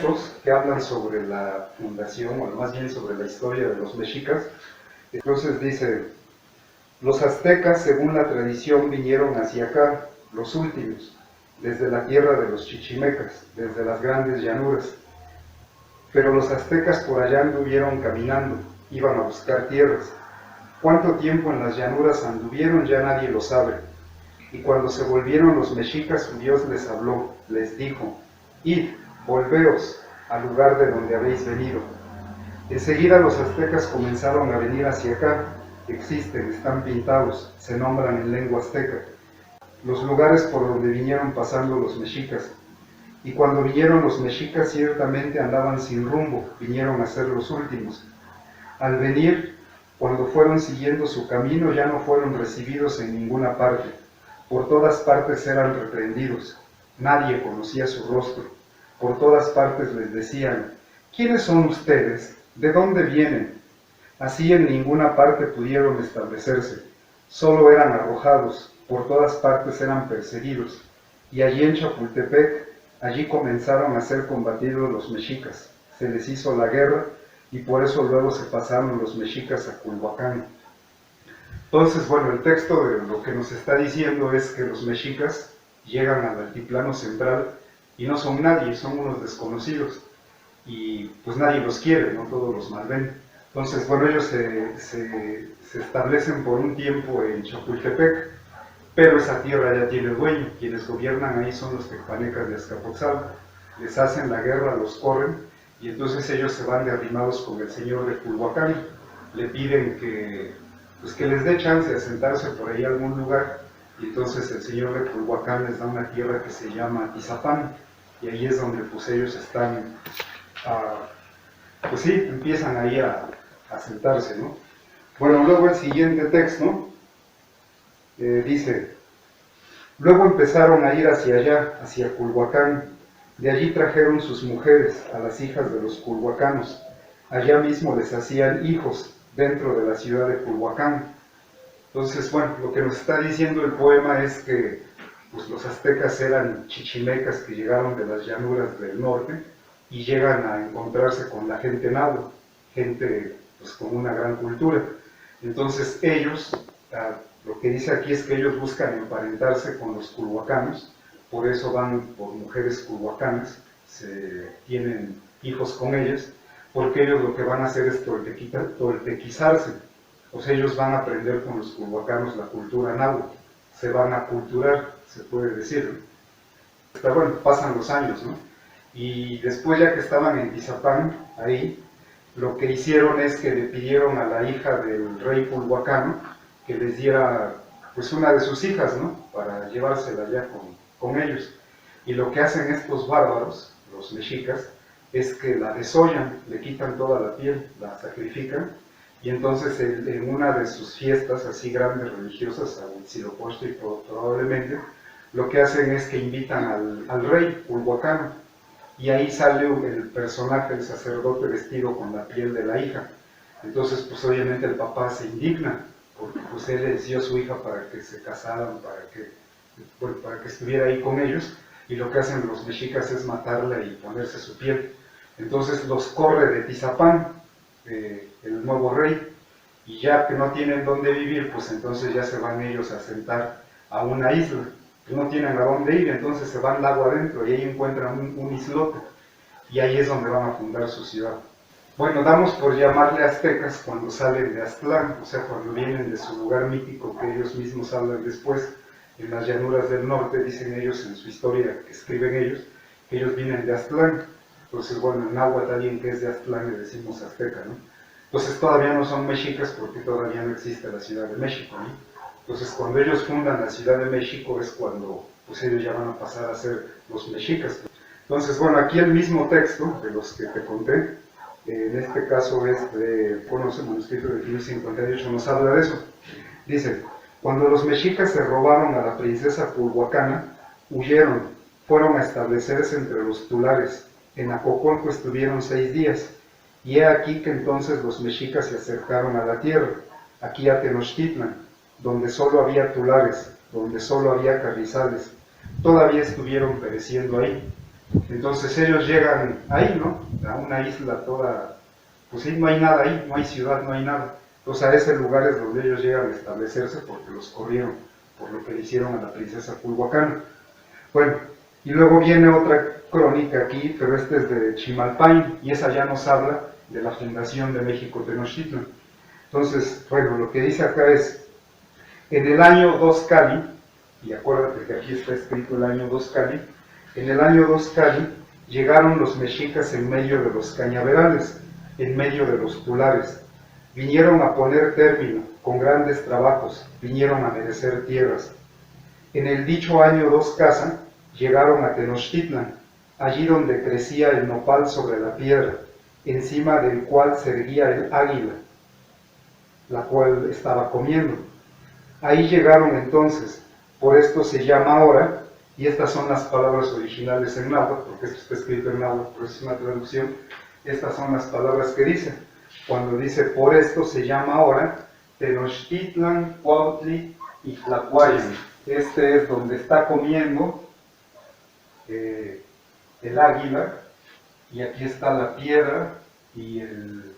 hechos que hablan sobre la fundación, o más bien sobre la historia de los mexicas. Entonces dice: los aztecas, según la tradición, vinieron hacia acá, los últimos, desde la tierra de los chichimecas, desde las grandes llanuras. Pero los aztecas por allá anduvieron caminando, iban a buscar tierras. Cuánto tiempo en las llanuras anduvieron ya nadie lo sabe. Y cuando se volvieron los mexicas, Dios les habló, les dijo: id, volveos al lugar de donde habéis venido. Enseguida los aztecas comenzaron a venir hacia acá. Existen, están pintados, se nombran en lengua azteca los lugares por donde vinieron pasando los mexicas. Y cuando vinieron los mexicas, ciertamente andaban sin rumbo, vinieron a ser los últimos. Al venir, cuando fueron siguiendo su camino, ya no fueron recibidos en ninguna parte. Por todas partes eran reprendidos. Nadie conocía su rostro. Por todas partes les decían: ¿quiénes son ustedes? ¿De dónde vienen? Así en ninguna parte pudieron establecerse. Solo eran arrojados. Por todas partes eran perseguidos. Y allí en Chapultepec, allí comenzaron a ser combatidos los mexicas. Se les hizo la guerra y por eso luego se pasaron los mexicas a Culhuacán. Entonces, bueno, el texto de lo que nos está diciendo es que los mexicas llegan al altiplano central y no son nadie, son unos desconocidos. Y pues nadie los quiere, no todos los malven. Entonces, bueno, ellos se establecen por un tiempo en Chapultepec, pero esa tierra ya tiene dueño. Quienes gobiernan ahí son los tecpanecas de Azcapotzalco. Les hacen la guerra, los corren, y entonces ellos se van de arrimados con el señor de Culhuacán. Le piden que les dé chance de asentarse por ahí a algún lugar, y entonces el señor de Culhuacán les da una tierra que se llama Atizapán, y ahí es donde pues ellos están, pues sí, empiezan ahí a asentarse, ¿no? Bueno, luego el siguiente texto dice: luego empezaron a ir hacia allá, hacia Culhuacán. De allí trajeron sus mujeres, a las hijas de los culhuacanos. Allá mismo les hacían hijos, dentro de la ciudad de Culhuacán. Entonces, bueno, lo que nos está diciendo el poema es que pues, los aztecas eran chichimecas que llegaron de las llanuras del norte y llegan a encontrarse con la gente náhuatl, gente pues, con una gran cultura. Entonces ellos, lo que dice aquí es que ellos buscan emparentarse con los culhuacanos, por eso van por mujeres culhuacanas, se tienen hijos con ellas, porque ellos lo que van a hacer es toltequizarse. O sea, ellos van a aprender con los culhuacanos la cultura náhuatl, se van a culturar, se puede decir. Pero bueno, pasan los años, ¿no? Y después, ya que estaban en Tizapán, ahí, lo que hicieron es que le pidieron a la hija del rey culhuacano que les diera pues una de sus hijas, ¿no? Para llevársela ya con ellos. Y lo que hacen estos bárbaros, los mexicas, es que la desollan, le quitan toda la piel, la sacrifican, y entonces en una de sus fiestas así grandes religiosas, a Huitzilopochtli probablemente, lo que hacen es que invitan al rey culhuacano, y ahí sale el personaje, el sacerdote vestido con la piel de la hija. Entonces pues obviamente el papá se indigna, porque pues él les dio a su hija para que se casaran, para que estuviera ahí con ellos, y lo que hacen los mexicas es matarla y ponerse su piel. Entonces los corre de Tizapán, el nuevo rey, y ya que no tienen dónde vivir, pues entonces ya se van ellos a asentar a una isla, que no tienen a dónde ir, entonces se van lago adentro y ahí encuentran un islote, y ahí es donde van a fundar su ciudad. Bueno, damos por llamarle aztecas cuando salen de Aztlán, o sea, cuando vienen de su lugar mítico que ellos mismos hablan después, en las llanuras del norte, dicen ellos en su historia que escriben ellos, que ellos vienen de Aztlán. Entonces, bueno, en náhuatl, alguien que es de Aztlán le decimos azteca, ¿no? Entonces todavía no son mexicas porque todavía no existe la Ciudad de México, ¿no? Entonces cuando ellos fundan la Ciudad de México es cuando pues ellos ya van a pasar a ser los mexicas. Entonces, bueno, aquí el mismo texto de los que te conté, en este caso es de, bueno, el manuscrito de 1558, nos habla de eso. Dice: cuando los mexicas se robaron a la princesa culhuacana, huyeron, fueron a establecerse entre los tulares. En Acocolco estuvieron 6 días, y he aquí que entonces los mexicas se acercaron a la tierra, aquí a Tenochtitlan, donde solo había tulares, donde solo había carrizales. Todavía estuvieron pereciendo ahí. Entonces ellos llegan ahí, ¿no? A una isla toda, pues sí, no hay nada ahí, no hay ciudad, no hay nada. Entonces a ese lugar es donde ellos llegan a establecerse porque los corrieron por lo que le hicieron a la princesa Culhuacán. Bueno, y luego viene otra crónica aquí, pero esta es de Chimalpain, y esa ya nos habla de la fundación de México Tenochtitlan. Entonces, bueno, lo que dice acá es, en el año 2 Cali, y acuérdate que aquí está escrito el año 2 Cali, en el año 2 Cali llegaron los mexicas en medio de los cañaverales, en medio de los tulares. Vinieron a poner término, con grandes trabajos, vinieron a merecer tierras. En el dicho año 2 Casa, llegaron a Tenochtitlan, allí donde crecía el nopal sobre la piedra, encima del cual se erguía el águila, la cual estaba comiendo. Ahí llegaron entonces, por esto se llama ahora, y estas son las palabras originales en náhuatl, porque esto está escrito en náhuatl, pero es una traducción, estas son las palabras que dice. Cuando dice por esto se llama ahora, Tenochtitlan, Cuautli y Tlacuayan. Este es donde está comiendo el águila, y aquí está la piedra y el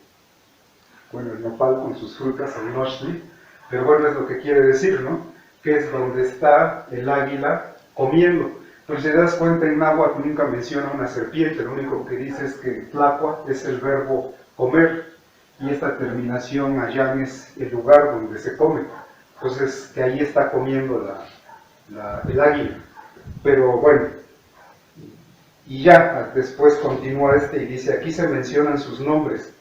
nopal con sus frutas, el nochtli, pero bueno, es lo que quiere decir, ¿no? Que es donde está el águila comiendo. Pues si te das cuenta, en náhuatl nunca menciona una serpiente, lo único que dice es que tlacua es el verbo comer, y esta terminación allá es el lugar donde se come. Entonces, que ahí está comiendo el águila. Pero bueno, y ya después continúa y dice, aquí se mencionan sus nombres,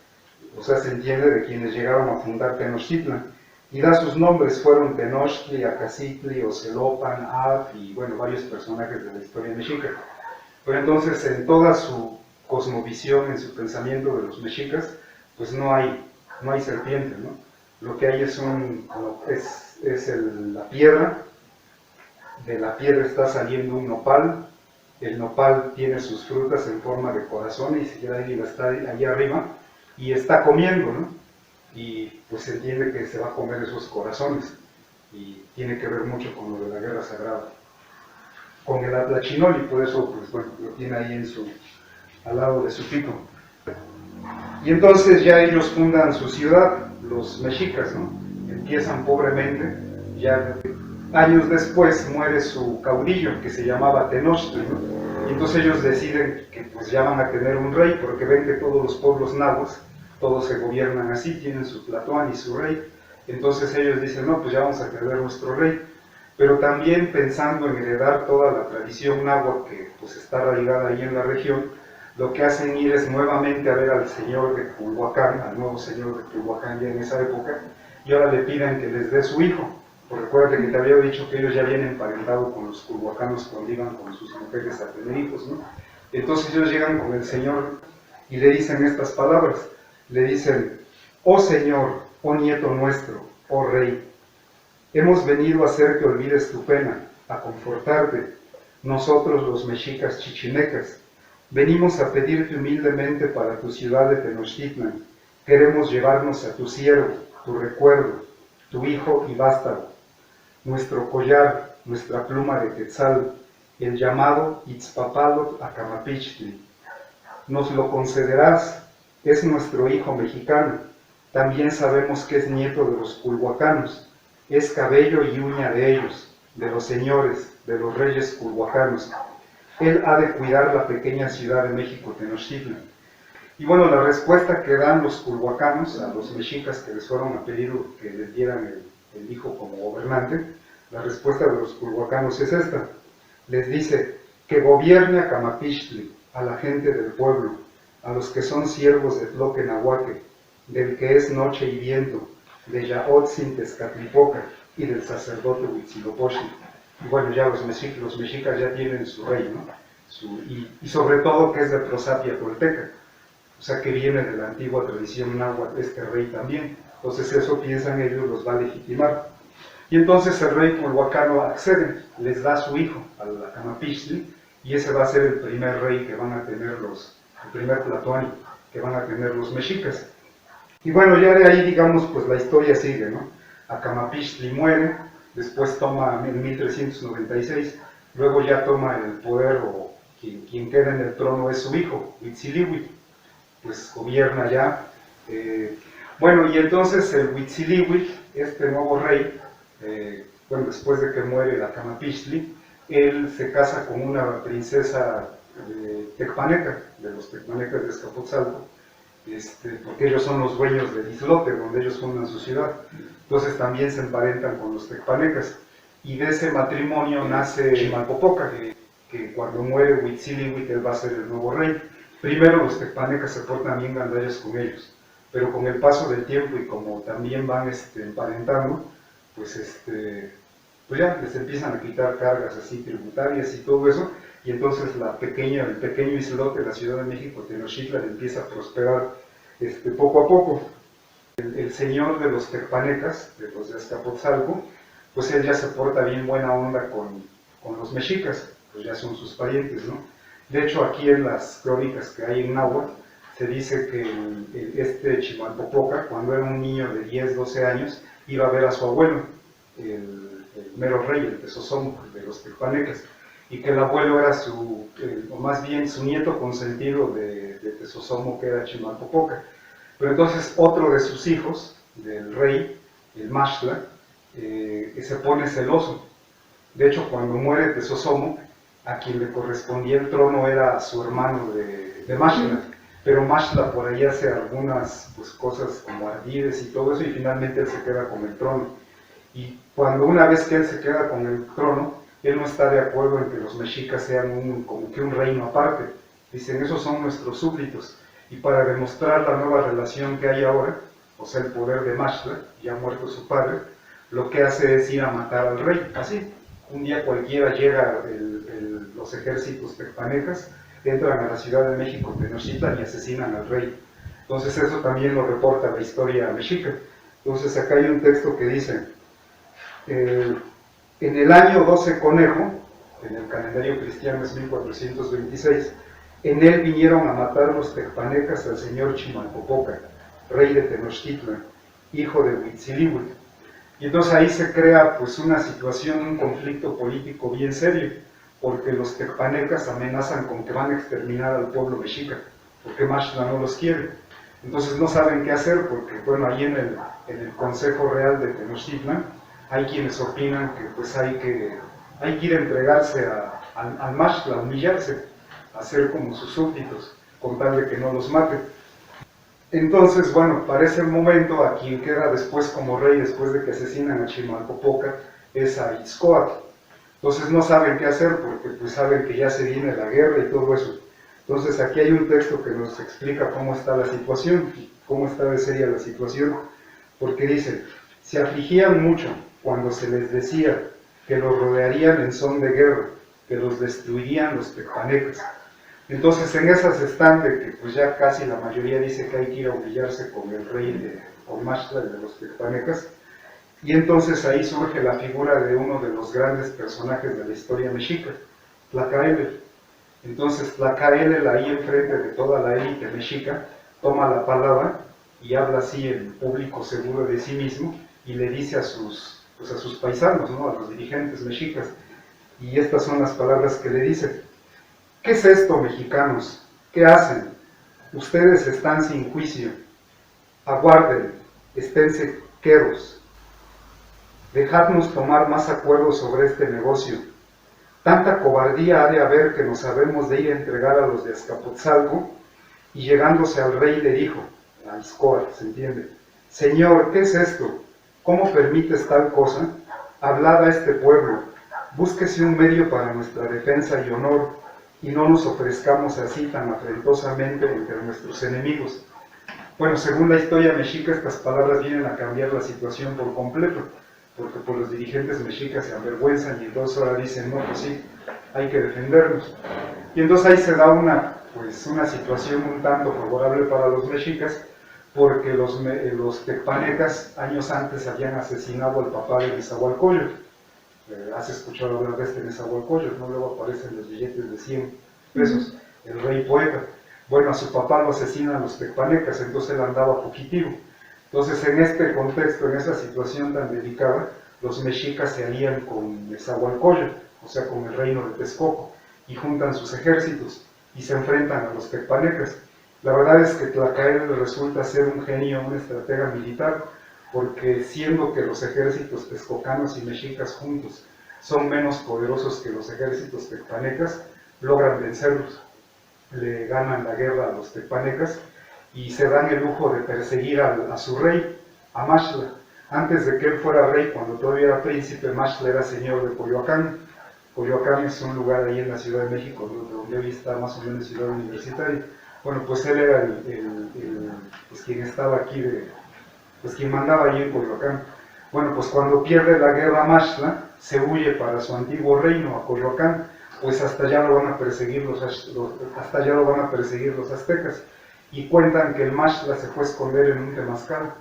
o sea, se entiende de quienes llegaron a fundar Tenochtitlan, y da sus nombres, fueron Tenochtli, Acacitli, Ocelopan, Ab, y bueno, varios personajes de la historia mexica. Pero entonces, en toda su cosmovisión, en su pensamiento de los mexicas, pues no hay serpiente, ¿no? Lo que hay es la piedra, de la piedra está saliendo un nopal, el nopal tiene sus frutas en forma de corazón, y si el águila está ahí arriba, y está comiendo, ¿no? Y pues se entiende que se va a comer esos corazones, y tiene que ver mucho con lo de la guerra sagrada, con el Atlachinol, y por eso, pues bueno, lo tiene ahí al lado de su pico. Y entonces ya ellos fundan su ciudad, los mexicas, ¿no? Empiezan pobremente, ya años después muere su caudillo, que se llamaba Tenochtli, ¿no? Y entonces ellos deciden que pues ya van a tener un rey, porque ven que todos los pueblos nahuas, todos se gobiernan así, tienen su tlatoani y su rey. Entonces ellos dicen, no, pues ya vamos a tener nuestro rey. Pero también pensando en heredar toda la tradición náhuatl que pues está arraigada ahí en la región, lo que hacen ir es nuevamente a ver al señor de Culhuacán, al nuevo señor de Culhuacán ya en esa época, y ahora le piden que les dé su hijo. Porque recuerda que te había dicho que ellos ya habían emparentado con los culhuacanos cuando iban con sus mujeres a tener hijos, ¿no? Entonces ellos llegan con el Señor y le dicen estas palabras. Le dicen, oh Señor, oh nieto nuestro, oh Rey, hemos venido a hacer que olvides tu pena, a confortarte, nosotros los mexicas chichimecas. Venimos a pedirte humildemente para tu ciudad de Tenochtitlan. Queremos llevarnos a tu siervo, tu recuerdo, tu hijo y vástago, nuestro collar, nuestra pluma de quetzal, el llamado Itzpapalot Acamapichtli. Nos lo concederás, es nuestro hijo mexicano. También sabemos que es nieto de los culhuacanos, es cabello y uña de ellos, de los señores, de los reyes culhuacanos. Él ha de cuidar la pequeña ciudad de México, Tenochtitlan. Y bueno, la respuesta que dan los culhuacanos a los mexicas que les fueron a pedir que les dieran el hijo como gobernante, la respuesta de los culhuacanos es esta. Les dice que gobierne a Camapichtli, a la gente del pueblo, a los que son siervos de Tloquenahuaque, del que es noche y viento, de Yaotzin Tezcatlipoca y del sacerdote Huitzilopochtli. Y bueno, ya los mexicas ya tienen su rey, ¿no? Y sobre todo que es de prosapia tolteca, o sea que viene de la antigua tradición náhuatl este rey también. Entonces eso piensan ellos los va a legitimar. Y entonces el rey culhuacano accede, les da a su hijo, al Acamapichtli, y ese va a ser el primer rey que van a tener el primer tlatoani que van a tener los mexicas. Y bueno, ya de ahí, digamos, pues la historia sigue, ¿no? Acamapichtli muere, después toma en 1396, luego ya toma el poder, o quien queda en el trono es su hijo, Huitzilihuitl, pues gobierna ya. Bueno, y entonces el Huitzilihuitl, este nuevo rey, bueno, después de que muere la Camapixtli, él se casa con una princesa tecpaneca, de los tecpanecas de Azcapotzalco, porque ellos son los dueños del islote, donde ellos fundan su ciudad. Entonces también se emparentan con los tecpanecas. Y de ese matrimonio nace Chimalpopoca, que cuando muere Huitzilihuitl, él va a ser el nuevo rey. Primero los tecpanecas se portan bien gandallas con ellos, pero con el paso del tiempo y como también van emparentando, pues, pues ya les empiezan a quitar cargas así tributarias y todo eso, y entonces el pequeño islote de la Ciudad de México, Tenochtitlan, empieza a prosperar poco a poco. El señor de los tecpanecas, de los de Azcapotzalco, pues él ya se porta bien buena onda con los mexicas, pues ya son sus parientes, ¿no? De hecho, aquí en las crónicas que hay en náhuatl, se dice que este Chimalpopoca, cuando era un niño de 10, 12 años, iba a ver a su abuelo, el mero rey, el Tezozomo de los tecpanecas, y que el abuelo era o más bien su nieto consentido de Tezozomo, que era Chimalpopoca. Pero entonces otro de sus hijos, del rey, el Maxtla, se pone celoso. De hecho, cuando muere Tezozomo, a quien le correspondía el trono era su hermano de Maxtla, pero Maxtla por ahí hace algunas pues, cosas como ardides y todo eso, y finalmente él se queda con el trono. Y cuando una vez que él se queda con el trono, él no está de acuerdo en que los mexicas sean como que un reino aparte. Dicen, esos son nuestros súbditos. Y para demostrar la nueva relación que hay ahora, o sea, el poder de Maxtla, ya muerto su padre, lo que hace es ir a matar al rey. Así, un día cualquiera llega los ejércitos tecpanecas, entran a la Ciudad de México, Tenochtitlan, y asesinan al rey. Entonces eso también lo reporta la historia mexica. Entonces acá hay un texto que dice, en el año 12 Conejo, en el calendario cristiano es 1426, en él vinieron a matar los tecpanecas al señor Chimalpopoca, rey de Tenochtitlan, hijo de Huitzilihuitl. Y entonces ahí se crea pues una situación, un conflicto político bien serio, porque los tecpanecas amenazan con que van a exterminar al pueblo mexica, porque Maxtla no los quiere. Entonces no saben qué hacer, porque bueno, ahí en el Consejo Real de Tenochtitlan hay quienes opinan que pues hay que ir a entregarse al Maxtla, a humillarse, a ser como sus súbditos, con tal de que no los maten. Entonces, bueno, para ese momento, a quien queda después como rey, después de que asesinan a Chimalpopoca, es a Itzcoatl. Entonces no saben qué hacer, porque pues saben que ya se viene la guerra y todo eso. Entonces aquí hay un texto que nos explica cómo está la situación, cómo está de seria la situación, porque dice, se afligían mucho cuando se les decía que los rodearían en son de guerra, que los destruirían los tecpanecas. Entonces en esas están de que pues ya casi la mayoría dice que hay que ir a humillarse con el rey con Maxtla de los tecpanecas, y entonces ahí surge la figura de uno de los grandes personajes de la historia mexica, Tlacaelel. Entonces Tlacaelel ahí enfrente de toda la élite mexica toma la palabra y habla así en público seguro de sí mismo y le dice a sus paisanos, ¿no? A los dirigentes mexicas, y estas son las palabras que le dice: ¿qué es esto, mexicanos? ¿Qué hacen? Ustedes están sin juicio. Aguarden, esténse quedos. Dejadnos tomar más acuerdos sobre este negocio. Tanta cobardía ha de haber que nos habemos de ir a entregar a los de Azcapotzalco. Y llegándose al rey le dijo, a Itzcoatl, ¿se entiende? Señor, ¿qué es esto? ¿Cómo permites tal cosa? Hablad a este pueblo. Búsquese un medio para nuestra defensa y honor, y no nos ofrezcamos así tan afrentosamente entre nuestros enemigos. Bueno, según la historia mexica, estas palabras vienen a cambiar la situación por completo, porque pues, los dirigentes mexicas se avergüenzan y entonces ahora dicen, no, pues sí, hay que defendernos. Y entonces ahí se da una situación un tanto favorable para los mexicas, porque los tecpanecas años antes habían asesinado al papá de Nezahualcóyotl. Has escuchado hablar de Nezahualcóyotl, ¿no? Luego aparecen los billetes de 100 pesos, el rey poeta. Bueno, a su papá lo asesinan los tecpanecas, entonces él andaba fugitivo. Entonces en este contexto, en esa situación tan delicada, los mexicas se alían con Nezahualcóyotl, o sea, con el reino de Texcoco, y juntan sus ejércitos y se enfrentan a los tecpanecas. La verdad es que Tlacael resulta ser un genio, un estratega militar, porque siendo que los ejércitos texcocanos y mexicas juntos son menos poderosos que los ejércitos tecpanecas, logran vencerlos, le ganan la guerra a los tecpanecas y se dan el lujo de perseguir a su rey, a Maxtla. Antes de que él fuera rey, cuando todavía era príncipe, Maxtla era señor de Coyoacán. Coyoacán es un lugar ahí en la Ciudad de México, donde hoy está más o menos Ciudad Universitaria. Bueno, pues él era pues quien estaba aquí, pues quien mandaba allí en Coyoacán. Bueno, pues cuando pierde la guerra Maxtla, se huye para su antiguo reino, a Coyoacán, pues hasta allá lo van a perseguir los aztecas. Y cuentan que el Maxtla se fue a esconder en un temazcal,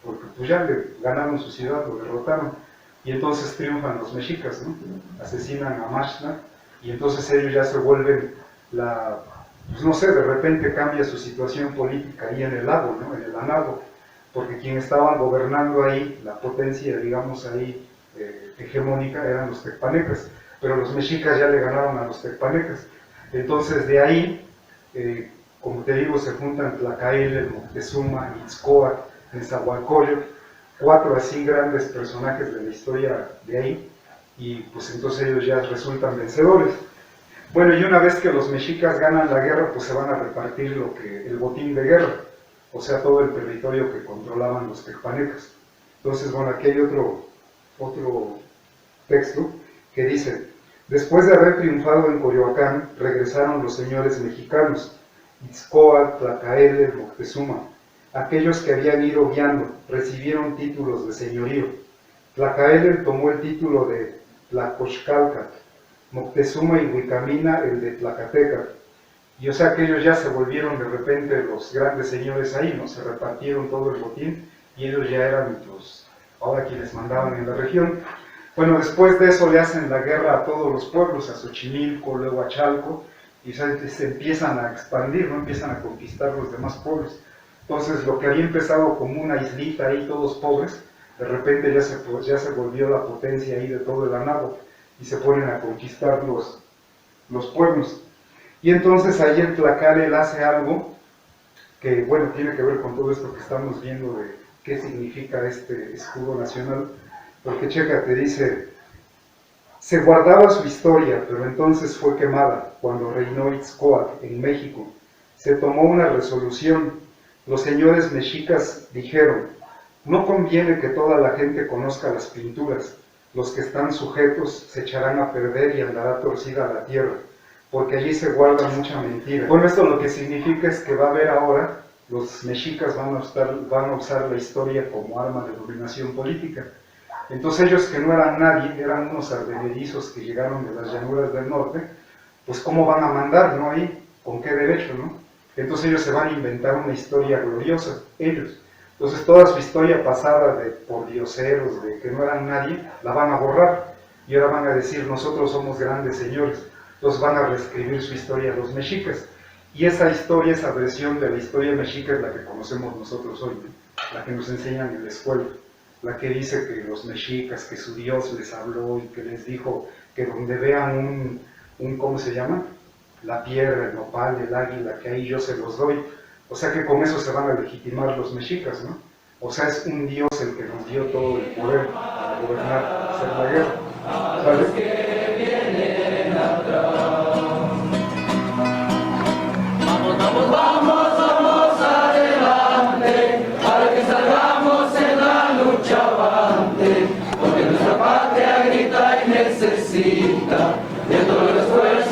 porque pues ya le ganaron su ciudad, lo derrotaron. Y entonces triunfan los mexicas, ¿no? Asesinan a Maxtla, y entonces ellos ya se vuelven pues no sé, de repente cambia su situación política ahí en el lago, ¿no? En el Anago, porque quien estaban gobernando ahí, la potencia, digamos ahí, hegemónica, eran los tecpanecas, pero los mexicas ya le ganaron a los tecpanecas. Entonces de ahí, como te digo, se juntan Tlacael, Moctezuma, Itzcoatl, Nezahualcóyotl, 4 así grandes personajes de la historia de ahí, y pues entonces ellos ya resultan vencedores. Bueno, y una vez que los mexicas ganan la guerra, pues se van a repartir el botín de guerra, o sea, todo el territorio que controlaban los tecpanecas. Entonces, bueno, aquí hay otro texto que dice: después de haber triunfado en Coyoacán, regresaron los señores mexicanos, Itzcoatl, Tlacael, Moctezuma. Aquellos que habían ido guiando recibieron títulos de señorío. Tlacael tomó el título de Tlacoxcalca, Moctezuma y Huicamina el de Tlacateca. Y o sea que ellos ya se volvieron de repente los grandes señores ahí, ¿no? Se repartieron todo el botín y ellos ya eran ahora quienes mandaban en la región. Bueno, después de eso le hacen la guerra a todos los pueblos, a Xochimilco, luego a Chalco, y se empiezan a expandir, ¿no? Empiezan a conquistar los demás pueblos. Entonces lo que había empezado como una islita ahí, todos pobres, de repente ya se volvió la potencia ahí de todo el Anáhuac, y se ponen a conquistar los pueblos. Y entonces ahí en Tlacael hace algo que, bueno, tiene que ver con todo esto que estamos viendo de qué significa este escudo nacional, porque chécate, dice: se guardaba su historia, pero entonces fue quemada cuando reinó Itzcoatl en México. Se tomó una resolución. Los señores mexicas dijeron: no conviene que toda la gente conozca las pinturas. Los que están sujetos se echarán a perder y andará torcida la tierra, porque allí se guarda mucha mentira. Bueno, esto lo que significa es que va a haber ahora, los mexicas van a usar la historia como arma de dominación política. Entonces ellos, que no eran nadie, eran unos advenedizos que llegaron de las llanuras del norte, pues cómo van a mandar, ¿no? Ahí, ¿con qué derecho, no? Entonces ellos se van a inventar una historia gloriosa, ellos. Entonces toda su historia pasada de pordioseros, de que no eran nadie, la van a borrar. Y ahora van a decir: nosotros somos grandes señores. Entonces van a reescribir su historia los mexicas. Y esa historia, esa versión de la historia mexica es la que conocemos nosotros hoy, ¿no? La que nos enseñan en la escuela. La que dice que los mexicas, que su Dios les habló y que les dijo que donde vean ¿cómo se llama? La piedra, el nopal, el águila, que ahí yo se los doy. O sea que con eso se van a legitimar los mexicas, ¿no? O sea, es un Dios el que nos dio todo el poder para gobernar, para hacer la guerra. ¿Vale? Vamos adelante, para que salgamos en la lucha avante, porque nuestra patria grita y necesita de todo el esfuerzo.